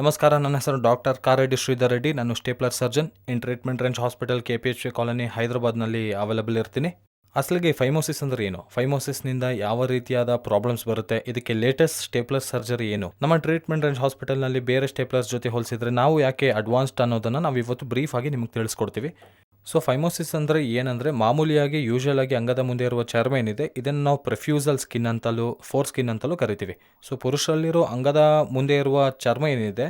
ನಮಸ್ಕಾರ, ನನ್ನ ಹೆಸರು ಡಾಕ್ಟರ್ ಕಾರೆಡ್ಡಿ ಶ್ರೀಧರ್ ರೆಡ್ಡಿ. ನಾನು ಸ್ಟೇಪ್ಲರ್ ಸರ್ಜನ್ ಇನ್ treatment range hospital KPHP colony ಹೈದರಾಬಾದ್ನಲ್ಲಿ ಅವೈಲಬಲ್ ಇರ್ತೀನಿ. ಅಸಲಿಗೆ ಫೈಮೋಸಿಸ್ ಅಂದರೆ ಏನು, ಫೈಮೋಸಿಸ್ನಿಂದ ಯಾವ ರೀತಿಯಾದ ಪ್ರಾಬ್ಲಮ್ಸ್ ಬರುತ್ತೆ, ಇದಕ್ಕೆ ಲೇಟೆಸ್ಟ್ ಸ್ಟೇಪ್ಲರ್ ಸರ್ಜರಿ ಏನು, ನಮ್ಮ ಟ್ರೀಟ್ಮೆಂಟ್ ರೇಂಜ್ ಹಾಸ್ಪಿಟಲ್ನಲ್ಲಿ ಬೇರೆ ಸ್ಟೇಪ್ಲರ್ಸ್ ಜೊತೆ ಹೋಲಿಸಿದ್ರೆ ನಾವು ಯಾಕೆ ಅಡ್ವಾನ್ಸ್ಡ್ ಅನ್ನೋದನ್ನು ನಾವು ಇವತ್ತು ಬ್ರೀಫ್ ಆಗಿ ನಿಮಗೆ ತಿಳಿಸ್ಕೊಡ್ತೀವಿ. ಸೊ ಫೈಮೋಸಿಸ್ ಅಂದರೆ ಏನಂದರೆ, ಮಾಮೂಲಿಯಾಗಿ ಯೂಶುವಲ್ ಆಗಿ ಅಂಗದ ಮುಂದೆ ಇರುವ ಚರ್ಮ ಏನಿದೆ ಇದನ್ನು ನಾವು ಪ್ರೆಫ್ಯೂಸಲ್ ಸ್ಕಿನ್ ಅಂತಲೂ ಫೋರ್ ಸ್ಕಿನ್ ಅಂತಲೂ ಕರಿತೀವಿ. ಸೊ ಪುರುಷರಲ್ಲಿರೋ ಅಂಗದ ಮುಂದೆ ಇರುವ ಚರ್ಮ ಏನಿದೆ,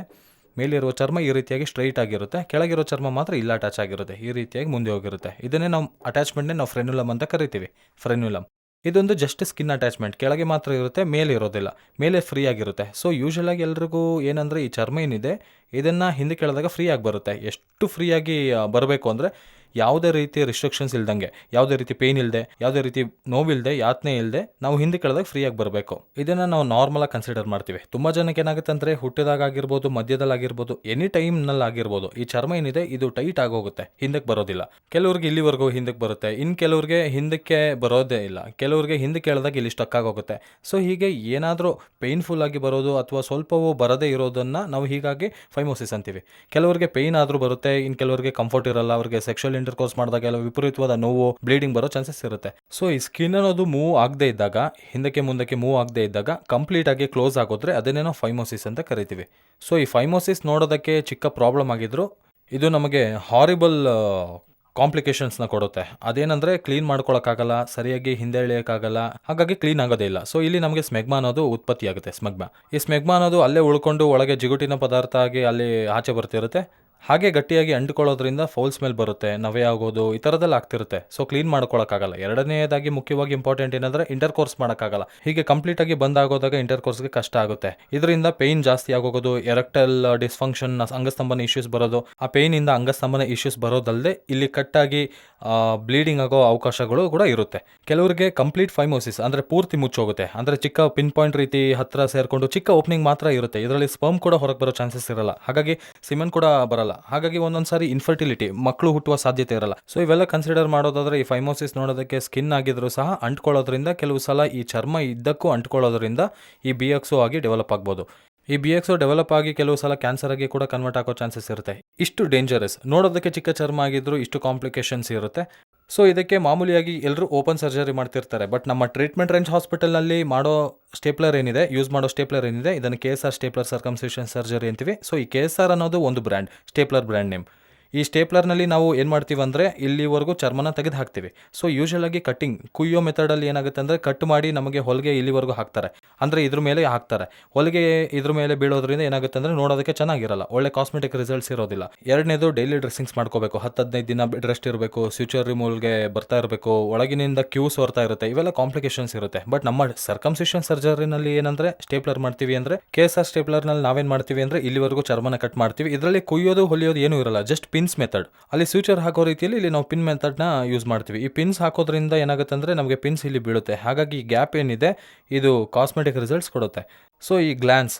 ಮೇಲಿರುವ ಚರ್ಮ ಈ ರೀತಿಯಾಗಿ ಸ್ಟ್ರೈಟ್ ಆಗಿರುತ್ತೆ, ಕೆಳಗಿರೋ ಚರ್ಮ ಮಾತ್ರ ಇಲ್ಲ ಅಟ್ಯಾಚ್ ಆಗಿರುತ್ತೆ, ಈ ರೀತಿಯಾಗಿ ಮುಂದೆ ಹೋಗಿರುತ್ತೆ. ಇದನ್ನೇ ನಾವು ಅಟ್ಯಾಚ್ಮೆಂಟ್ನೇ ನಾವು ಫ್ರೆನ್ಯುಲಮ್ ಅಂತ ಕರಿತೀವಿ. ಫ್ರೆನ್ಯುಲಮ್ ಇದೊಂದು ಜಸ್ಟ್ ಸ್ಕಿನ್ ಅಟ್ಯಾಚ್ಮೆಂಟ್, ಕೆಳಗೆ ಮಾತ್ರ ಇರುತ್ತೆ, ಮೇಲೆ ಇರೋದಿಲ್ಲ, ಮೇಲೆ ಫ್ರೀ ಆಗಿರುತ್ತೆ. ಸೊ ಯೂಶುವಲ್ ಆಗಿ ಎಲ್ರಿಗೂ ಏನಂದರೆ ಈ ಚರ್ಮ ಏನಿದೆ ಇದನ್ನು ಹಿಂದೆ ಕೆಳದಾಗ ಫ್ರೀ ಆಗಿ ಬರುತ್ತೆ. ಎಷ್ಟು ಫ್ರೀಯಾಗಿ ಬರಬೇಕು ಅಂದರೆ ಯಾವುದೇ ರೀತಿ ರಿಸ್ಟ್ರಿಕ್ಷನ್ಸ್ ಇಲ್ದಂಗೆ, ಯಾವುದೇ ರೀತಿ ಪೇಯ್ನ್ ಇಲ್ಲದೆ, ಯಾವುದೇ ರೀತಿ ನೋವಿಲ್ಲದೆ, ಯಾತನೆ ಇಲ್ಲದೆ ನಾವು ಹಿಂದೆ ಕೆಳದಾಗ ಫ್ರೀಯಾಗಿ ಬರಬೇಕು. ಇದನ್ನು ನಾವು ನಾರ್ಮಲಾಗಿ ಕನ್ಸಿಡರ್ ಮಾಡ್ತೀವಿ. ತುಂಬ ಜನಕ್ಕೆ ಏನಾಗುತ್ತೆ ಅಂದರೆ ಹುಟ್ಟಿದಾಗ ಆಗಿರ್ಬೋದು, ಮಧ್ಯದಲ್ಲಿ ಆಗಿರ್ಬೋದು, ಎನಿ ಟೈಮ್ನಲ್ಲಿ ಆಗಿರ್ಬೋದು, ಈ ಚರ್ಮ ಏನಿದೆ ಇದು ಟೈಟ್ ಆಗೋಗುತ್ತೆ, ಹಿಂದಕ್ಕೆ ಬರೋದಿಲ್ಲ. ಕೆಲವ್ರಿಗೆ ಇಲ್ಲಿವರೆಗೂ ಹಿಂದಕ್ಕೆ ಬರುತ್ತೆ, ಇನ್ನು ಕೆಲವ್ರಿಗೆ ಹಿಂದಕ್ಕೆ ಬರೋದೇ ಇಲ್ಲ, ಕೆಲವ್ರಿಗೆ ಹಿಂದಕ್ಕೆ ಎಳೆದಾಗ ಇಲ್ಲಿ ಸ್ಟಕ್ ಆಗೋಗುತ್ತೆ. ಸೊ ಹೀಗೆ ಏನಾದರೂ ಪೇಯ್ನ್ಫುಲ್ ಆಗಿ ಬರೋದು ಅಥವಾ ಸ್ವಲ್ಪವೂ ಬರದೇ ಇರೋದನ್ನು ನಾವು ಹೀಗಾಗಿ ಫೈಮೋಸಿಸ್ ಅಂತೀವಿ. ಕೆಲವರಿಗೆ ಪೇಯ್ನ್ ಆದರೂ ಬರುತ್ತೆ, ಇನ್ನು ಕೆಲವರಿಗೆ ಕಂಫರ್ಟ್ ಇರಲ್ಲ, ಅವ್ರಿಗೆ ಸೆಕ್ಷುವಲ್ ಇಂಟರ್ಕೋರ್ಸ್ ಮಾಡಿದಾಗ ಎಲ್ಲ ವಿಪರೀತವಾದ ನೋವು, ಬ್ಲೀಡಿಂಗ್ ಬರೋ ಚಾನ್ಸಸ್ ಇರುತ್ತೆ. ಸೊ ಈ ಸ್ಕಿನ್ ಅನ್ನೋದು ಮೂವ್ ಆಗದೆ ಇದ್ದಾಗ, ಹಿಂದಕ್ಕೆ ಮುಂದಕ್ಕೆ ಮೂವ್ ಆಗದೆ ಇದ್ದಾಗ ಕಂಪ್ಲೀಟ್ ಆಗಿ ಕ್ಲೋಸ್ ಆಗೋದ್ರೆ ಅದನ್ನೇ ನಾವು ಫೈಮೋಸಿಸ್ ಅಂತ ಕರಿತೀವಿ. ಸೊ ಈ ಫೈಮೋಸಿಸ್ ನೋಡೋದಕ್ಕೆ ಚಿಕ್ಕ ಪ್ರಾಬ್ಲಮ್ ಆಗಿದ್ರು ಇದು ನಮಗೆ ಹಾರಿಬಲ್ ಕಾಂಪ್ಲಿಕೇಶನ್ಸ್ನ ಕೊಡುತ್ತೆ. ಅದೇನಂದರೆ ಕ್ಲೀನ್ ಮಾಡ್ಕೊಳಕ್ಕಾಗಲ್ಲ, ಸರಿಯಾಗಿ ಹಿಂದೆ ಎಳೆಯೋಕ್ಕಾಗಲ್ಲ, ಹಾಗಾಗಿ ಕ್ಲೀನ್ ಆಗೋದೇ ಇಲ್ಲ. ಸೊ ಇಲ್ಲಿ ನಮಗೆ ಸ್ಮೆಗ್ಮಾ ಅನ್ನೋದು ಉತ್ಪತ್ತಿ ಆಗುತ್ತೆ. ಈ ಸ್ಮೆಗ್ಮಾ ಅನ್ನೋದು ಅಲ್ಲೇ ಉಳ್ಕೊಂಡು ಒಳಗೆ ಜಿಗುಟಿನ ಪದಾರ್ಥ ಆಗಿ ಅಲ್ಲಿ ಆಚೆ ಬರ್ತಿರುತ್ತೆ. ಹಾಗೆ ಗಟ್ಟಿಯಾಗಿ ಅಂಟ್ಕೊಳ್ಳೋದ್ರಿಂದ ಫೌಲ್ ಸ್ಮೆಲ್ ಬರುತ್ತೆ, ನವೆ ಆಗೋದು, ಈ ಥರದ್ದೆಲ್ಲ ಆಗ್ತಿರುತ್ತೆ. ಸೊ ಕ್ಲೀನ್ ಮಾಡ್ಕೊಳಕ್ಕಾಗಲ್ಲ. ಎರಡನೇದಾಗಿ ಮುಖ್ಯವಾಗಿ ಇಂಪಾರ್ಟೆಂಟ್ ಏನಂದರೆ ಇಂಟರ್ಕೋರ್ಸ್ ಮಾಡೋಕ್ಕಾಗಲ್ಲ. ಹೀಗೆ ಕಂಪ್ಲೀಟಾಗಿ ಬಂದಾಗೋದಾಗ ಇಂಟರ್ಕೋರ್ಸ್ಗೆ ಕಷ್ಟ ಆಗುತ್ತೆ. ಇದರಿಂದ ಪೇಯ್ನ್ ಜಾಸ್ತಿ ಆಗೋಗೋದು, ಎರೆಕ್ಟೈಲ್ ಡಿಸ್ಫಂಕ್ಷನ್, ಅಂಗಸ್ತಂಭನ ಇಶ್ಯೂಸ್ ಬರೋದು, ಆ ಪೇಯ್ನಿಂದ ಅಂಗಸ್ತಂಭನ ಇಶ್ಯೂಸ್ ಬರೋದಲ್ಲದೆ ಇಲ್ಲಿ ಕಟ್ಟಾಗಿ ಬ್ಲೀಡಿಂಗ್ ಆಗೋ ಅವಕಾಶಗಳು ಕೂಡ ಇರುತ್ತೆ. ಕೆಲವರಿಗೆ ಕಂಪ್ಲೀಟ್ ಫೈಮೋಸಿಸ್ ಅಂದರೆ ಪೂರ್ತಿ ಮುಚ್ಚೋಗುತ್ತೆ, ಅಂದರೆ ಚಿಕ್ಕ ಪಿನ್ ಪಾಯಿಂಟ್ ರೀತಿ ಹತ್ತಿರ ಸೇರಿಕೊಂಡು ಚಿಕ್ಕ ಓಪನಿಂಗ್ ಮಾತ್ರ ಇರುತ್ತೆ. ಇದರಲ್ಲಿ ಸ್ಪರ್ಮ್ ಕೂಡ ಹೊರಗೆ ಬರೋ ಚಾನ್ಸಸ್ ಇರಲ್ಲ, ಹಾಗಾಗಿ ಸಿಮೆನ್ ಕೂಡ ಬರಲ್ಲ. ಹಾಗಾಗಿ ಒಂದೊಂದು ಸಾರಿ ಇನ್ಫರ್ಟಿಲಿಟಿ, ಮಕ್ಕಳು ಹುಟ್ಟುವ ಸಾಧ್ಯತೆ ಇರಲ್ಲ. ಸೊ ಇವೆಲ್ಲ ಕನ್ಸಿಡರ್ ಮಾಡೋದಾದ್ರೆ ಈ ಫೈಮೋಸಿಸ್ ನೋಡೋದಕ್ಕೆ ಸ್ಕಿನ್ ಆಗಿದ್ರು ಸಹ ಅಂಟ್ಕೊಳ್ಳೋದ್ರಿಂದ, ಕೆಲವು ಸಲ ಈ ಚರ್ಮ ಇದ್ದಕ್ಕೂ ಅಂಟ್ಕೊಳ್ಳೋದ್ರಿಂದ ಈ BXO ಆಗಿ ಡೆವಲಪ್ ಆಗ್ಬೋದು. ಈ BXO ಡೆವಲಪ್ ಆಗಿ ಕೆಲವು ಸಲ ಕ್ಯಾನ್ಸರ್ ಆಗಿ ಕೂಡ ಕನ್ವರ್ಟ್ ಆಗೋ ಚಾನ್ಸಸ್ ಇರುತ್ತೆ. ಇಷ್ಟು ಡೇಂಜರಸ್, ನೋಡೋದಕ್ಕೆ ಚಿಕ್ಕ ಚರ್ಮ ಆಗಿದ್ರು ಇಷ್ಟು ಕಾಂಪ್ಲಿಕೇಶನ್ಸ್ ಇರುತ್ತೆ. ಸೊ ಇದಕ್ಕೆ ಮಾಮೂಲಿಯಾಗಿ ಎಲ್ಲರೂ ಓಪನ್ ಸರ್ಜರಿ ಮಾಡ್ತಿರ್ತಾರೆ. ಬಟ್ ನಮ್ಮ ಟ್ರೀಟ್ಮೆಂಟ್ ರೇಂಜ್ ಹಾಸ್ಪಿಟಲ್ನಲ್ಲಿ ಮಾಡೋ ಸ್ಟೇಪ್ಲರ್ ಏನಿದೆ, ಯೂಸ್ ಮಾಡೋ ಸ್ಟೇಪ್ಲರ್ ಏನಿದೆ, ಇದನ್ನು KSR ಸ್ಟೇಪ್ಲರ್ ಸರ್ಕಮ್ಸಿಷನ್ ಸರ್ಜರಿ ಅಂತೀವಿ. ಸೊ ಈ KSR ಅನ್ನೋದು ಒಂದು ಬ್ರ್ಯಾಂಡ್, ಸ್ಟೇಪ್ಲರ್ ಬ್ರ್ಯಾಂಡ್ ನೇಮ್. ಈ ಸ್ಟೇಪ್ಲರ್ನಲ್ಲಿ ನಾವು ಏನು ಮಾಡ್ತೀವಿ ಅಂದರೆ ಇಲ್ಲಿವರೆಗೂ ಚರ್ಮನ ತೆಗೆದು ಹಾಕ್ತೀವಿ. ಸೊ ಯೂಶುವಲ್ ಆಗಿ ಕಟ್ಟಿಂಗ್, ಕುಯ್ಯೋ ಮೆಥಡಲ್ಲಿ ಏನಾಗುತ್ತೆ ಅಂದರೆ ಕಟ್ ಮಾಡಿ ನಮಗೆ ಹೊಲಿಗೆ ಇಲ್ಲಿವರೆಗೂ ಹಾಕ್ತಾರೆ, ಅಂದರೆ ಇದ್ರ ಮೇಲೆ ಹಾಕ್ತಾರೆ. ಹೊಲಿಗೆ ಇದ್ರ ಮೇಲೆ ಬೀಳೋದ್ರಿಂದ ಏನಾಗುತ್ತೆ ಅಂದರೆ ನೋಡೋದಕ್ಕೆ ಚೆನ್ನಾಗಿರಲ್ಲ, ಒಳ್ಳೆ ಕಾಸ್ಮೆಟಿಕ್ ರಿಸಲ್ಟ್ಸ್ ಇರೋದಿಲ್ಲ. ಎರಡನೇದು ಡೈಲಿ ಡ್ರೆಸ್ಸಿಂಗ್ಸ್ ಮಾಡ್ಕೋಬೇಕು, 10-15 ದಿನ ಬೆಡ್ ರೆಸ್ಟ್ ಇರಬೇಕು, ಸ್ಯೂಚರ್ ರಿಮೂವ್ಗೆ ಬರ್ತಾ ಇರಬೇಕು, ಒಳಗಿನಿಂದ ಕ್ಯೂಸ್ ಬರ್ತಾ ಇರುತ್ತೆ, ಇವೆಲ್ಲ ಕಾಂಪ್ಲಿಕೇಶನ್ಸ್ ಇರುತ್ತೆ. ಬಟ್ ನಮ್ಮ ಸರ್ಕಮ್ಸಿಷನ್ ಸರ್ಜರಿನಲ್ಲಿ ಏನಂದರೆ ಸ್ಟೇಪ್ಲರ್ ಮಾಡ್ತೀವಿ ಅಂದರೆ KSR ಸ್ಟೇಪ್ಲರ್ನಲ್ಲಿ ನಾವೇನು ಮಾಡ್ತೀವಿ ಅಂದರೆ ಇಲ್ಲಿವರೆಗೂ ಚರ್ಮನ ಕಟ್ ಮಾಡ್ತೀವಿ. ಇದರಲ್ಲಿ ಕುಯ್ಯೋದು ಹೊಲಿಯೋದು ಏನೂ ಇರಲ್ಲ, ಜಸ್ಟ್ ಪಿನ್ಸ್ ಮೆಥಡ್. ಅಲ್ಲಿ ಸ್ಯೂಚರ್ ಹಾಕೋ ರೀತಿಯಲ್ಲಿ ಇಲ್ಲಿ ನಾವು ಪಿನ್ ಮೆಥಡ್ನ ಯೂಸ್ ಮಾಡ್ತೀವಿ. ಈ ಪಿನ್ಸ್ ಹಾಕೋದ್ರಿಂದ ಏನಾಗುತ್ತೆ ಅಂದರೆ ನಮಗೆ ಪಿನ್ಸ್ ಇಲ್ಲಿ ಬೀಳುತ್ತೆ, ಹಾಗಾಗಿ ಈ ಗ್ಯಾಪ್ ಏನಿದೆ ಇದು ಕಾಸ್ಮೆಟಿಕ್ ರಿಸಲ್ಟ್ಸ್ ಕೊಡುತ್ತೆ. ಸೊ ಈ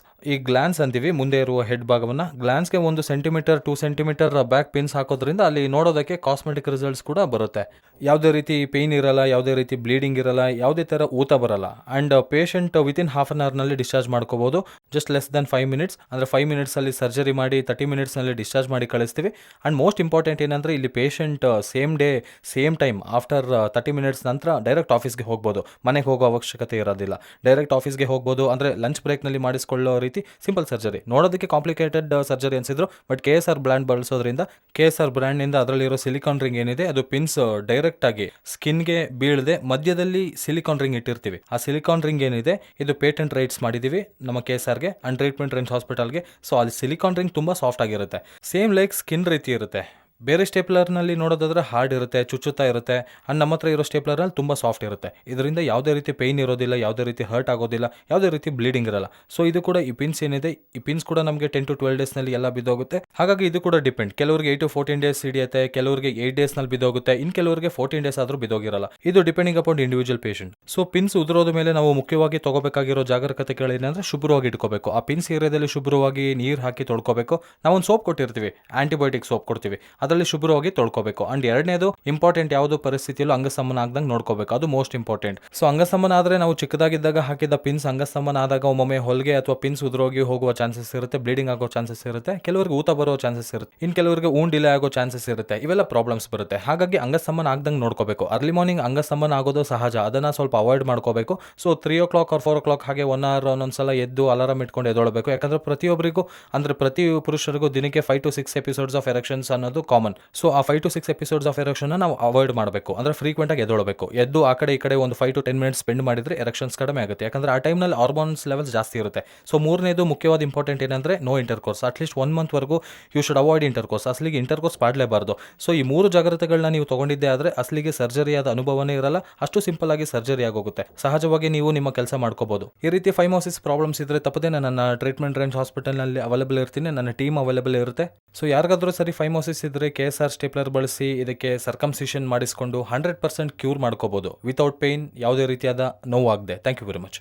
ಗ್ಲ್ಯಾನ್ಸ್ ಅಂತೀವಿ, ಮುಂದೆ ಇರುವ ಹೆಡ್ ಭಾಗವನ್ನು. ಗ್ಲ್ಯಾನ್ಸ್ಗೆ 1 ಸೆಂಟಿಮೀಟರ್ 2 ಸೆಂಟಿಮೀಟರ್ ಬ್ಯಾಕ್ ಪಿನ್ಸ್ ಹಾಕೋದ್ರಿಂದ ಅಲ್ಲಿ ನೋಡೋದಕ್ಕೆ ಕಾಸ್ಮೆಟಿಕ್ ರಿಸಲ್ಟ್ಸ್ ಕೂಡ ಬರುತ್ತೆ. ಯಾವುದೇ ರೀತಿ ಪೇಯ್ನ್ ಇರಲ್ಲ, ಯಾವುದೇ ರೀತಿ ಬ್ಲೀಡಿಂಗ್ ಇರಲ್ಲ, ಯಾವುದೇ ಥರ ಊತ ಬರಲ್ಲ. And patient within half an ಅವರ್ನಲ್ಲಿ ಡಿಸ್ಚಾರ್ಜ್ ಮಾಡ್ಕೋಬೋದು, ಜಸ್ಟ್ ಲೆಸ್ ದೆನ್ 5 ಮಿನಿಟ್ಸ್. ಅಂದರೆ 5 ಮಿನಿಟ್ಸಲ್ಲಿ ಸರ್ಜರಿ ಮಾಡಿ 30 ಮಿನಿಟ್ಸ್ನಲ್ಲಿ ಡಿಸ್ಚಾರ್ಜ್ ಮಾಡಿ ಕಳಿಸ್ತೀವಿ. ಆ್ಯಂಡ್ ಮೋಸ್ಟ್ ಇಂಪಾರ್ಟೆಂಟ್ ಏನಂದರೆ ಇಲ್ಲಿ patient same day same time after 30 minutes ನಂತರ ಡೈರೆಕ್ಟ್ ಆಫೀಸ್ಗೆ ಹೋಗ್ಬೋದು, ಮನೆಗೆ ಹೋಗೋ ಅವಶ್ಯಕತೆ ಇರೋದಿಲ್ಲ. ಡೈರೆಕ್ಟ್ ಆಫೀಸ್ಗೆ ಹೋಗ್ಬೋದು, ಅಂದರೆ ಲಂಚ್ ಬ್ರೇಕ್ನಲ್ಲಿ ಮಾಡಿಸ್ಕೊಳ್ಳೋ ರೀತಿ ಸಿಂಪಲ್ ಸರ್ಜರಿ. ನೋಡೋದಕ್ಕೆ ಕಾಂಪ್ಲಿಕೇಟೆಡ್ ಸರ್ಜರಿ ಅನಿಸಿದ್ರು, ಬಟ್ KSR ಬ್ರ್ಯಾಂಡ್ ಬಳಸೋದ್ರಿಂದ, KSR ಬ್ರ್ಯಾಂಡ್ನಿಂದ ಅದರಲ್ಲಿರೋ ಸಿಲಿಕಾನ್ ರಿಂಗ್ ಏನಿದೆ ಅದು ಪಿನ್ಸ್ ಡೈರೆಕ್ಟ್ ಆಗಿ ಸ್ಕಿನ್ಗೆ ಬೀಳದೆ ಮಧ್ಯದಲ್ಲಿ ಸಿಲಿಕಾನ್ ರಿಂಗ್ ಇಟ್ಟಿರ್ತೀವಿ. ಆ ಸಿಲಿಕಾನ್ ರಿಂಗ್ ಏನಿದೆ ಇದು ಪೇಟೆಂಟ್ ರೈಟ್ಸ್ ಮಾಡಿದ್ದೀವಿ ನಮ್ಮ KSRಗೆ ಅಂಡ್ ಟ್ರೀಟ್ಮೆಂಟ್ ರೇಂಜ್ ಹಾಸ್ಪಿಟಲ್ಗೆ. ಸೊ ಅಲ್ಲಿ ಸಿಲಿಕಾನ್ ರಿಂಗ್ ತುಂಬ ಸಾಫ್ಟ್ ಆಗಿರುತ್ತೆ, ಸೇಮ್ ಲೈಕ್ ಸ್ಕಿನ್ ರೀತಿ ಇರುತ್ತೆ. ಬೇರೆ ಸ್ಟೇಪ್ಲರ್ನಲ್ಲಿ ನೋಡೋದಾದ್ರೆ ಹಾರ್ಡ್ ಇರುತ್ತೆ, ಚುಚ್ಚುತ್ತಾ ಇರುತ್ತೆ. ಆ್ಯಂಡ್ ನಮ್ಮ ಹತ್ರ ಇರೋ ಸ್ಟೇಪ್ಲರ್ನಲ್ಲಿ ತುಂಬ ಸಾಫ್ಟ್ ಇರುತ್ತೆ. ಇದರಿಂದ ಯಾವುದೇ ರೀತಿ ಪೇಯ್ನ್ ಇರೋದಿಲ್ಲ, ಯಾವುದೇ ರೀತಿ ಹರ್ಟ್ ಆಗೋದಿಲ್ಲ, ಯಾವುದೇ ರೀತಿ ಬ್ಲೀಡಿಂಗ್ ಇರಲ್ಲ. ಸೊ ಇದು ಕೂಡ ಈ ಪಿನ್ಸ್ ಏನಿದೆ, ಈ ಪಿನ್ಸ್ ಕೂಡ ನಮಗೆ 10 to 12 ಡೇಸ್ನಲ್ಲಿ ಎಲ್ಲ ಬಿದ್ದೋಗುತ್ತೆ. ಹಾಗಾಗಿ ಇದು ಕೂಡ ಡಿಪೆಂಡ್, ಕೆಲವರಿಗೆ 8 to 14 ಡೇಸ್ ಹಿಡಿಯುತ್ತೆ, ಕೆಲವರಿಗೆ 8 ಡೇಸ್ನಲ್ಲಿ ಬಿದ್ದೋಗುತ್ತೆ, ಇನ್ನು ಕೆಲವರಿಗೆ 14 ಡೇಸ್ ಆದರೂ ಬಿದ್ದೋಗಿರಲ್ಲ. ಇದು depending upon individual patient. So pins ಉದುರೋದ ಮೇಲೆ ನಾವು ಮುಖ್ಯವಾಗಿ ತಗೋಬೇಕಾಗಿರೋ ಜಾಗರೂಕತೆಗಳೇನೆಂದರೆ ಶುಭ್ರವಾಗಿ ಇಟ್ಕೋಬೇಕು. ಆ ಪಿನ್ಸ್ ಏರಿಯಾದಲ್ಲಿ ಶುಭ್ರವಾಗಿ ನೀರು ಹಾಕಿ ತೊಳ್ಕೋಬೇಕು. ನಾವೊಂದು ಸೋಪ್ ಕೊಟ್ಟಿರ್ತೀವಿ, ಆಂಟಿಬಯೋಟಿಕ್ ಸೋಪ್ ಕೊಡ್ತೀವಿ, ಅದರಲ್ಲಿ ಅದರಲ್ಲಿ ಶುಭ್ರವಾಗಿ ತೊಳ್ಕೊಬೇಕು. ಅಂಡ್ ಎರಡನೇದು ಇಂಪಾರ್ಟೆಂಟ್ ಯಾವುದು ಪರಿಸ್ಥಿತಿಯಲ್ಲೂ ಅಂಗಸ್ತಂಭನ ಆಗ್ದಂಗೆ ನೋಡ್ಕೋಬೇಕು, ಅದು ಮೋಸ್ಟ್ ಇಂಪಾರ್ಟೆಂಟ್. ಸೊ ಅಂಗಸ್ತಂಭನ ಆದ್ರೆ ನಾವು ಚಿಕ್ಕದಾಗಿದ್ದಾಗ ಹಾಕಿದ ಪಿನ್ಸ್ ಅಂಗಸ್ತಂಭನ ಆದಾಗ ಒಮ್ಮೊಮ್ಮೆ ಹೊಲಿಗೆ ಅಥವಾ ಪಿನ್ಸ್ ಉದುರೋಗಿ ಹೋಗುವ ಚಾನ್ಸಸ್ ಇರುತ್ತೆ, ಬ್ಲೀಡಿಂಗ್ ಆಗೋ ಚಾನ್ಸಸ್ ಇರುತ್ತೆ, ಕೆಲವರಿಗೆ ಊತ ಬರೋ ಚಾನ್ಸಸ್ ಇರುತ್ತೆ, ಇನ್ನು ಕೆಲವರಿಗೆ ಡಿಲೇ ಆಗೋ ಚಾನ್ಸಸ್ ಇರುತ್ತೆ. ಇವೆಲ್ಲ ಪ್ರಾಬ್ಲಮ್ಸ್ ಬರುತ್ತೆ. ಹಾಗಾಗಿ ಅಂಗಸ್ತಂಭನ ಆಗ್ದಂಗೆ ನೋಡ್ಕೋಬೇಕು. ಅರ್ಲಿ ಮಾರ್ನಿಂಗ್ ಅಂಗಸ್ತಂಭನ ಆಗೋದು ಸಹಜ, ಅದನ್ನ ಸ್ವಲ್ಪ ಅವಾಯ್ಡ್ ಮಾಡ್ಕೋಬೇಕು. ಸೊ 3 or 4 ಹಾಗೆ 1 hour ಒಂದೊಂದ್ಸಲ ಎದ್ದು ಅಲಾರಾಮ್ ಇಟ್ಕೊಂಡು ಎದ್ದೊಳಬೇಕು. ಯಾಕಂದ್ರೆ ಪ್ರತಿಯೊಬ್ಬರಿಗೂ ಅಂದ್ರೆ ಪ್ರತಿ ಪುರುಷರಿಗೂ ದಿನಕ್ಕೆ 5 to 6 ಎಪಿಸೋಡ್ಸ್ ಆಫ್ ಎರೆಕ್ಷನ್ಸ್ ಅನ್ನೋದು ಕಾಮನ್. ಸೊ ಆ 5 to 6 ಎಪಿಸೋಡ್ಸ್ ಆಫ್ ಎರೆಕ್ಷನ್ ನಾವು ಅವಾಯ್ಡ್ ಮಾಡಬೇಕು. ಅಂದ್ರೆ ಫ್ರೀಕ್ವೆಂಟ್ ಆಗಿ ಎದ್ದೊಳಬೇಕು. ಎದ್ದು ಆ ಕಡೆ ಈ ಕಡೆ ಒಂದು 5 to 10 minutes ಸ್ಪೆಂಡ್ ಮಾಡಿದ್ರೆ ಎರೆಕ್ಷನ್ಸ್ ಕಡಿಮೆ ಆಗುತ್ತೆ. ಯಾಕಂದ್ರೆ ಆ ಟೈಮ್ನಲ್ಲಿ ಹಾರ್ಮೋನ್ಸ್ ಲೆವೆಲ್ಸ್ ಜಾಸ್ತಿ ಇರುತ್ತೆ. ಸೊ ಮೂರನೇದು ಮುಖ್ಯವಾದ ಇಂಪಾರ್ಟೆಂಟ್ ಏನಂದ್ರೆ ನೋ ಇಂಟರ್ಕೋರ್ಸ್. ಅಟ್ಲೀಸ್ಟ್ 1 month ವರೆಗೂ ಯು ಶುಡ್ ಅವಾಯ್ಡ್ ಇಂಟರ್ಕೋರ್ಸ್. ಅಸಲಿಗೆ ಇಂಟರ್ಕೋರ್ಸ್ ಮಾಡಲೇಬಾರ್ದು. ಸೊ ಈ 3 ಜಾಗ್ರತೆಗಳನ್ನ ನೀವು ತಗೊಂಡಿದ್ದೆ ಆದ್ರೆ ಅಸಲಿಗೆ ಸರ್ಜರಿ ಆದ ಅನುಭವನೇ ಇರಲ್ಲ, ಅಷ್ಟು ಸಿಂಪಲ್ ಆಗಿ ಸರ್ಜರಿ ಆಗೋಗುತ್ತೆ. ಸಹಜವಾಗಿ ನೀವು ನಿಮ್ಮ ಕೆಲಸ ಮಾಡ್ಕೋಬಹುದು. ಈ ರೀತಿ ಫೈಮೋಸಿಸ್ ಪ್ರಾಬ್ಲಮ್ಸ್ ಇದ್ರೆ ತಪ್ಪದೆ ನನ್ನ ಟ್ರೀಟ್ಮೆಂಟ್ ರೇಂಜ್ ಹಾಸ್ಪಿಟಲ್ನಲ್ಲಿ ಅವೈಲೇಬಲ್ ಇರ್ತೀನಿ, ನನ್ನ ಟೀಮ್ ಅವೈಲೇಬಲ್ ಇರುತ್ತೆ. ಸೊ ಯಾರಿಗಾದ್ರೂ ಸರಿ ಫೈಮೋಸಿಸ್ ಇದ್ರೆ KSR ಸ್ಟೇಪ್ಲರ್ ಬಳಸಿ ಇದಕ್ಕೆ ಸರ್ಕಮ್ಸಿಷನ್ ಮಾಡಿಸ್ಕೊಂಡು 100% ಕ್ಯೂರ್ ಮಾಡ್ಕೋಬಹುದು ವಿತೌಟ್ ಪೇನ್, ಯಾವುದೇ ರೀತಿಯಾದ ನೋವಾಗದೆ. Thank you very much.